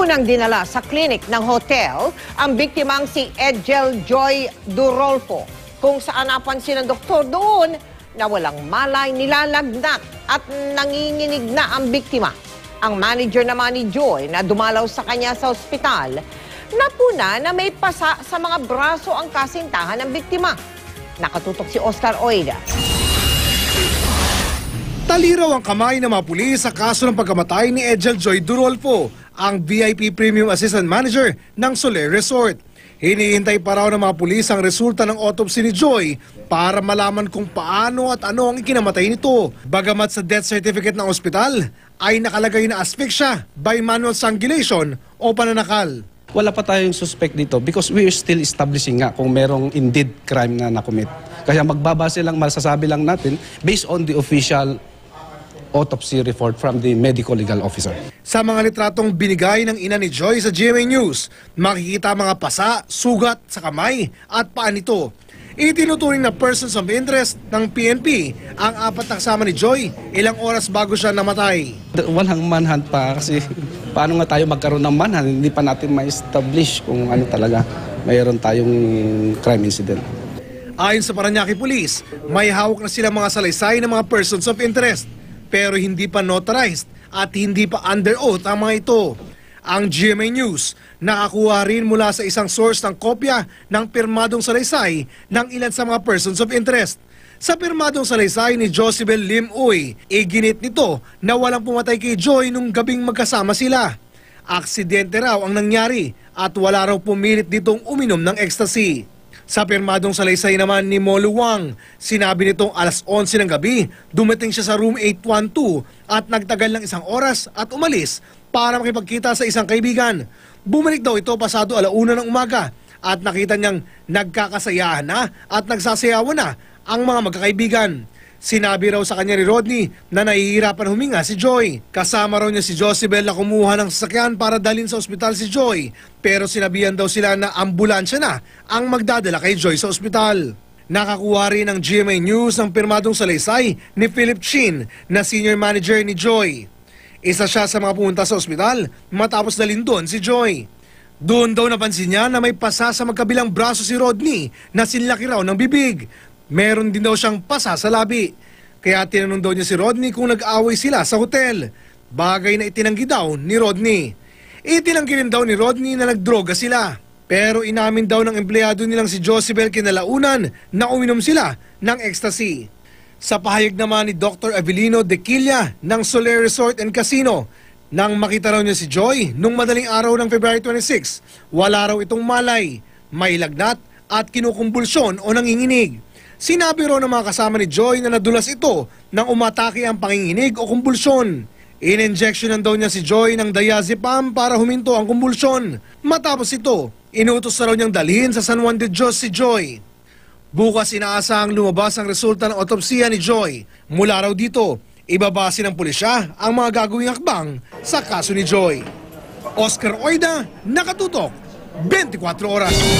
Unang dinala sa klinik ng hotel ang biktimang si Edgel Joy Durolfo, kung saan napansin ng doktor doon na walang malay, nilalagnat at nanginginig na ang biktima. Ang manager naman ni Joy na dumalaw sa kanya sa ospital, napuna na may pasa sa mga braso ang kasintahan ng biktima. Nakatutok si Oscar Oida. Taliraw ang kamay ng mga pulis sa kaso ng pagkamatay ni Edgel Joy Durolfo, ang VIP Premium Assistant Manager ng Soler Resort. Hinihintay pa raw ng mga pulis ang resulta ng autopsy ni Joy para malaman kung paano at ano ang ikinamatay nito. Bagamat sa death certificate ng ospital ay nakalagay na asphyxia by manual strangulation o pananakal. Wala pa tayong suspect dito because we are still establishing nga kung merong indeed crime na nakomit. Kaya magbabase lang, masasabi lang natin based on the official autopsy report from the medical legal officer. Sa mga litratong binigay ng ina ni Joy sa GMA News, makikita mga pasa, sugat sa kamay at paa nito. Itinuturing na persons of interest ng PNP ang apat na kasama ni Joy ilang oras bago siya namatay. Walang manhunt pa kasi paano nga tayo magkaroon ng manhunt, hindi pa natin ma-establish kung ano talaga mayroon tayong crime incident. Ayon sa Parañaque Police, may hawak na sila mga salaysay ng mga persons of interest, pero hindi pa notarized at hindi pa under oath ang mga ito. Ang GMA News nakakuha rin mula sa isang source ng kopya ng pirmadong salaysay ng ilan sa mga persons of interest. Sa pirmadong salaysay ni Josibel Lim Uy, iginit nito na walang pumatay kay Joy nung gabing magkasama sila. Aksidente raw ang nangyari at wala raw pumilit ditong uminom ng ecstasy. Sa pirmadong salaysay naman ni Molu Wang, sinabi nitong alas 11 ng gabi, dumating siya sa room 812 at nagtagal ng isang oras at umalis para makipagkita sa isang kaibigan. Bumalik daw ito pasado 1:00 ng umaga at nakita niyang nagkakasayahan na at nagsasayawan na ang mga magkakaibigan. Sinabi raw sa kanya ni Rodney na nahihirapan huminga si Joy. Kasama raw niya si Josibel na kumuha ng sasakyan para dalhin sa ospital si Joy. Pero sinabihan daw sila na ambulansya na ang magdadala kay Joy sa ospital. Nakakuha rin ng GMA News ng pirmadong salaysay ni Philip Chin na senior manager ni Joy. Isa siya sa mga pumunta sa ospital matapos dalhin doon si Joy. Doon daw napansin niya na may pasa sa magkabilang braso si Rodney na sinlaki raw ng bibig. Meron din daw siyang pasa sa labi. Kaya tinanong daw niya si Rodney kung nag-away sila sa hotel. Bagay na itinanggi daw ni Rodney. Itinanggi rin daw ni Rodney na nagdroga sila. Pero inamin daw ng empleyado nilang si Josibel kinalaunan na uminom sila ng ecstasy. Sa pahayag naman ni Dr. Avelino De Quilla ng Soler Resort and Casino, nang makita raw niya si Joy nung madaling araw ng February 26, wala raw itong malay, may lagnat at kinukumbulsyon o nanginginig. Sinabi raw ng mga kasama ni Joy na nadulas ito nang umatake ang panginginig o kumbulsyon. In-injectionan daw niya si Joy ng diazepam para huminto ang kumbulsyon. Matapos ito, inutos na raw niyang dalhin sa San Juan de Dios si Joy. Bukas inaasahang lumabas ang resulta ng autopsiya ni Joy. Mula raw dito, ibabase ng pulisya ang mga gagawing hakbang sa kaso ni Joy. Oscar Oida, Nakatutok, 24 Oras.